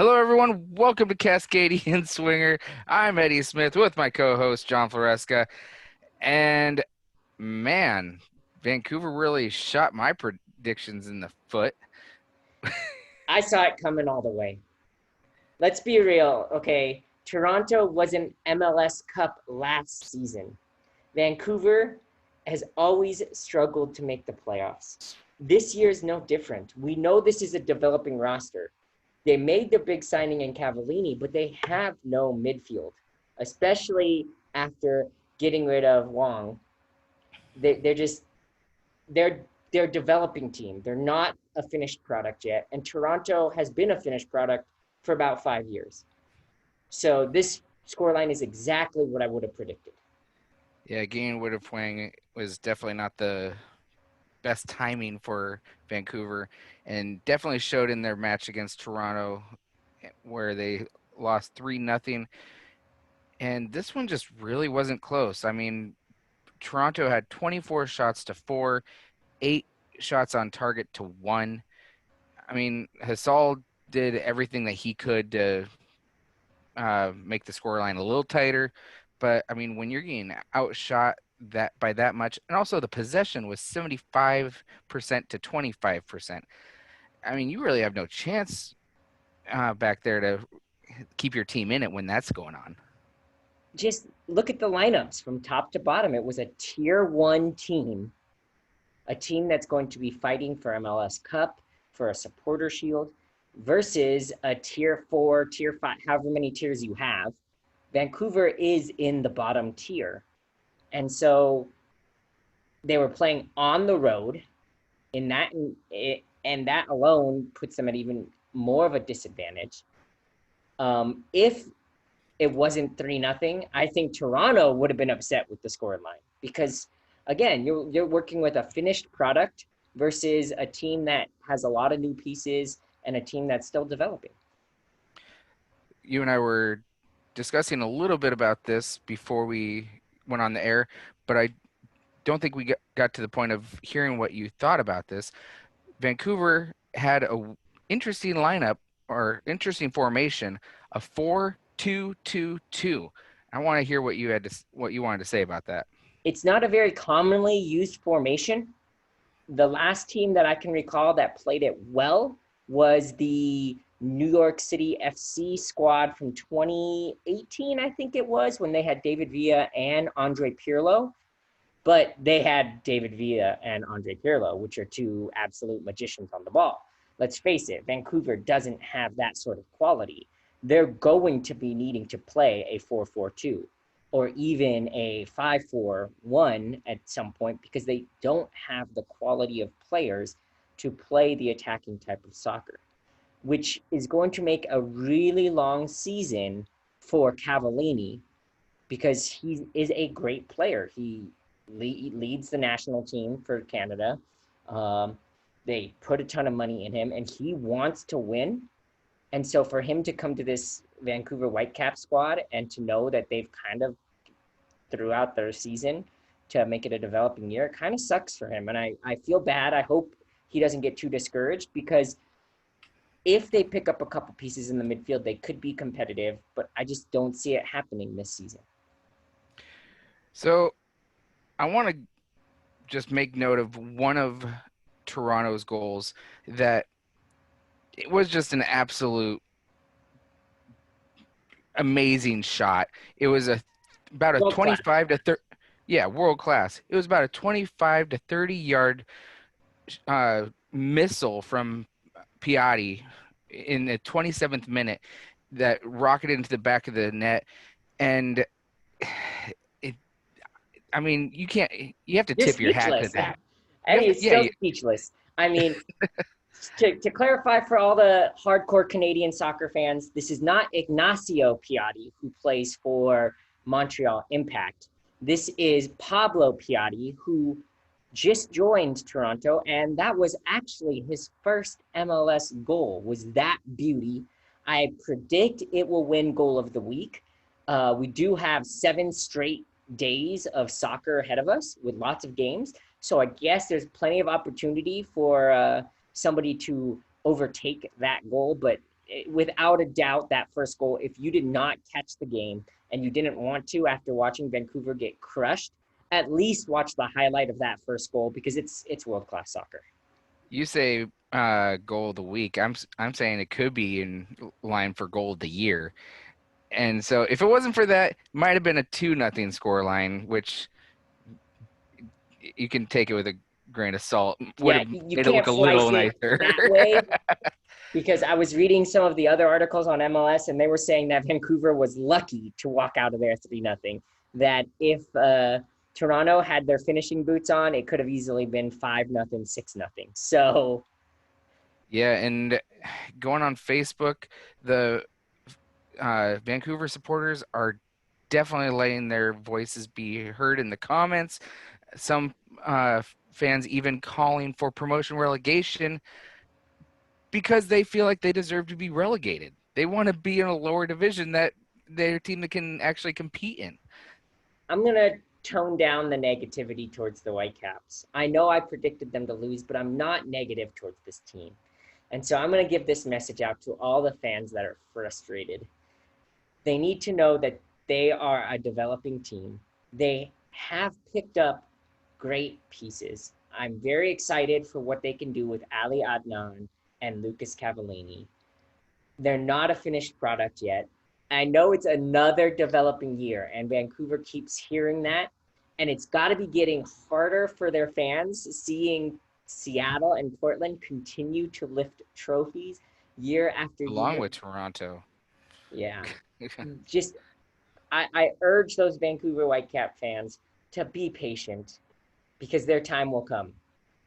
Hello, everyone. Welcome to Cascadia Inswinger. I'm Eddie Smith with my co-host John Floresca, and man, Vancouver really shot my predictions in the foot. I saw it coming all the way. Let's be real, okay? Toronto was an MLS Cup last season. Vancouver has always struggled to make the playoffs. This year is no different. We know this is a developing roster. They made the big signing in Cavallini, but they have no midfield, especially after getting rid of Wong. They're just they're they're a developing team. They're not a finished product yet, and Toronto has been a finished product for about 5 years. So this scoreline is exactly what I would have predicted. Yeah, getting rid of Wang was definitely not the best timing for Vancouver, and definitely showed in their match against Toronto, where they lost 3-0. And this one just really wasn't close. I mean, Toronto had 24 shots to 4, 8 shots on target to 1. I mean, Hasal did everything that he could to make the scoreline a little tighter, but I mean, when you're getting outshot that by that much, and also the possession was 75% to 25%. I mean, you really have no chance back there to keep your team in it when that's going on. Just look at the lineups from top to bottom. It was a tier one team, a team that's going to be fighting for MLS Cup, for a supporter shield, versus a tier four, tier five, however many tiers you have. Vancouver is in the bottom tier. And so they were playing on the road in that, and that alone puts them at even more of a disadvantage. If it wasn't 3-0, I think Toronto would have been upset with the score line because again, you're working with a finished product versus a team that has a lot of new pieces and a team that's still developing. You and I were discussing a little bit about this before we went on the air, but I don't think we got to the point of hearing what you thought about this. Vancouver had a interesting lineup or interesting formation, a 4-2-2-2. I want to hear what you wanted to say about that. It's not a very commonly used formation. The last team that I can recall that played it well was the New York City FC squad from 2018, I think it was, when they had David Villa and Andre Pirlo. But they had David Villa and Andre Pirlo, which are two absolute magicians on the ball. Let's face it, Vancouver doesn't have that sort of quality. They're going to be needing to play a 4-4-2 or even a 5-4-1 at some point because they don't have the quality of players to play the attacking type of soccer, which is going to make a really long season for Cavallini because he is a great player. He leads the national team for Canada. They put a ton of money in him, and he wants to win. And so for him to come to this Vancouver Whitecaps squad and to know that they've kind of throughout their season to make it a developing year, it kind of sucks for him. And I feel bad. I hope he doesn't get too discouraged because if they pick up a couple pieces in the midfield, they could be competitive, but I just don't see it happening this season. So I want to just make note of one of Toronto's goals that it was just an absolute amazing shot. It was about a World class. 25 to 30, yeah, world class. It was about a 25 to 30 yard missile from Piatti in the 27th minute that rocketed into the back of the net. And it, I mean, you have to You're tip your hat to speechless. that. Eddie is Yeah, still speechless. I mean, to clarify for all the hardcore Canadian soccer fans, this is not Ignacio Piatti who plays for Montreal Impact. This is Pablo Piatti who just joined Toronto, and that was actually his first MLS goal. Was that beauty? I predict it will win goal of the week. We do have 7 straight days of soccer ahead of us with lots of games. So I guess there's plenty of opportunity for somebody to overtake that goal. But without a doubt, that first goal, if you did not catch the game and you didn't want to after watching Vancouver get crushed, at least watch the highlight of that first goal because it's world-class soccer. You say goal of the week. I'm saying it could be in line for goal of the year. And so if it wasn't for that, it might have been a 2-0 score line, which you can take it with a grain of salt. Would Yeah, have you made it look can't a little slice it nicer. that way because I was reading some of the other articles on MLS and they were saying that Vancouver was lucky to walk out of there 3-0. That if Toronto had their finishing boots on, it could have easily been 5-0, 6-0. So Yeah, and going on Facebook, the Vancouver supporters are definitely letting their voices be heard in the comments. Some fans even calling for promotion relegation because they feel like they deserve to be relegated. They want to be in a lower division that their team that can actually compete in. I'm going to tone down the negativity towards the Whitecaps. I know I predicted them to lose, but I'm not negative towards this team. And so I'm going to give this message out to all the fans that are frustrated. They need to know that they are a developing team. They have picked up great pieces. I'm very excited for what they can do with Ali Adnan and Lucas Cavallini. They're not a finished product yet. I know it's another developing year, and Vancouver keeps hearing that. And it's got to be getting harder for their fans seeing Seattle and Portland continue to lift trophies year after Along year. with Toronto. Yeah. Just, I urge those Vancouver Whitecap fans to be patient because their time will come.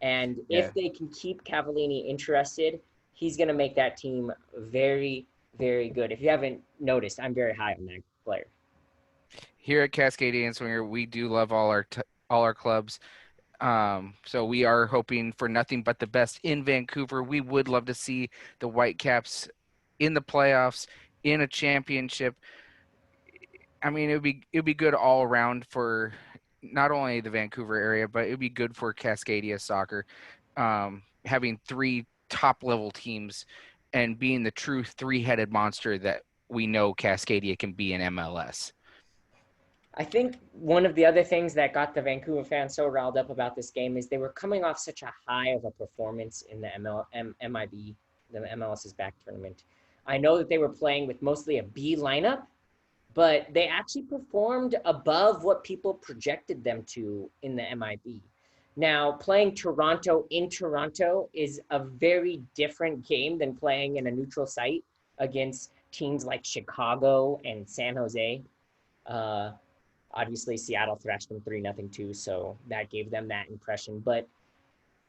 And Yeah. if they can keep Cavallini interested, he's going to make that team very, very good. If you haven't noticed, I'm very high on that player. Here at Cascadia Inswinger, we do love all our clubs. So we are hoping for nothing but the best in Vancouver. We would love to see the Whitecaps in the playoffs, in a championship. I mean, it would be good all around for not only the Vancouver area, but it would be good for Cascadia soccer. Having three top level teams and being the true three-headed monster that we know Cascadia can be in MLS. I think one of the other things that got the Vancouver fans so riled up about this game is they were coming off such a high of a performance in the MIB, the MLS's back tournament. I know that they were playing with mostly a B lineup, but they actually performed above what people projected them to in the MIB. Now, playing Toronto in Toronto is a very different game than playing in a neutral site against teams like Chicago and San Jose. Uh, Obviously, Seattle thrashed them 3-0 too, so that gave them that impression. But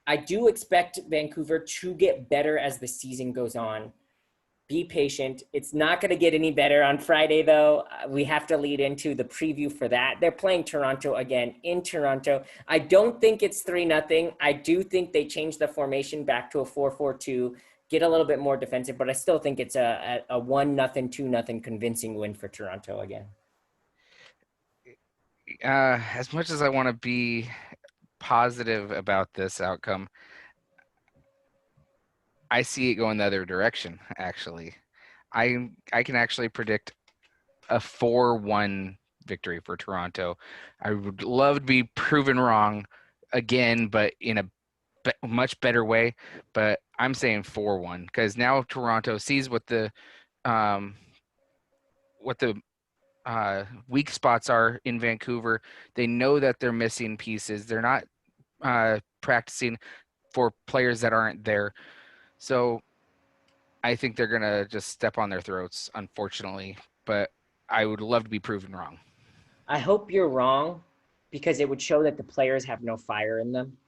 I do expect Vancouver to get better as the season goes on. Be patient. It's not going to get any better on Friday, though. We have to lead into the preview for that. They're playing Toronto again in Toronto. I don't think it's 3-0. I do think they changed the formation back to a 4-4-2, get a little bit more defensive, but I still think it's a 1-0, 2-0 convincing win for Toronto again. As much as I want to be positive about this outcome, I see it going the other direction, actually. I can actually predict a 4-1 victory for Toronto. I would love to be proven wrong again, but in a much better way. But I'm saying 4-1 because now Toronto sees um, what the weak spots are in Vancouver. They know that they're missing pieces. They're not practicing for players that aren't there. So I think they're gonna just step on their throats, unfortunately. But I would love to be proven wrong. I hope you're wrong because it would show that the players have no fire in them.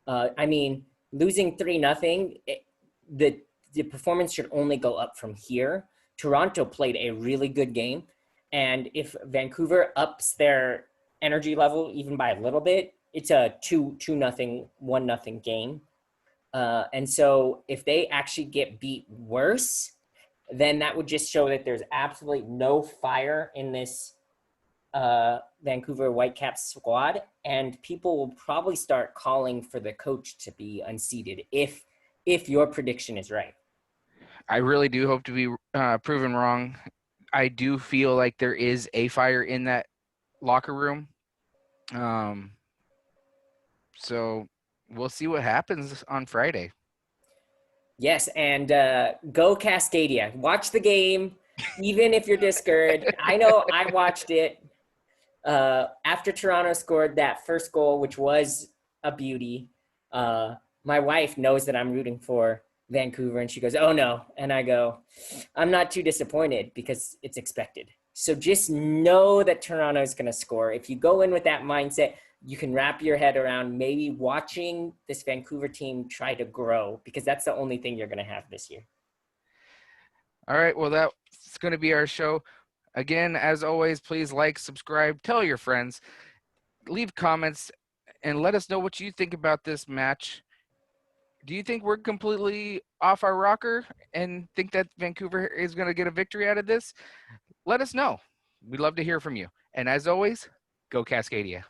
I mean, losing 3-0, the performance should only go up from here. Toronto played a really good game, and if Vancouver ups their energy level even by a little bit, it's a 2-0, 1-0 game. And so if they actually get beat worse, then that would just show that there's absolutely no fire in this Vancouver Whitecaps squad, and people will probably start calling for the coach to be unseated if your prediction is right. I really do hope to be proven wrong. I do feel like there is a fire in that locker room. Um, so we'll see what happens on Friday. Yes, and go Cascadia. Watch the game, even if you're discouraged. I know I watched it after Toronto scored that first goal, which was a beauty. My wife knows that I'm rooting for Vancouver, and she goes, "Oh no," and I go, "I'm not too disappointed because it's expected." So just know that Toronto is going to score. If you go in with that mindset, you can wrap your head around maybe watching this Vancouver team try to grow, because that's the only thing you're going to have this year. All right. Well, that's going to be our show. Again, as always, please like, subscribe, tell your friends, leave comments, and let us know what you think about this match. Do you think we're completely off our rocker and think that Vancouver is going to get a victory out of this? Let us know. We'd love to hear from you. And as always, go Cascadia.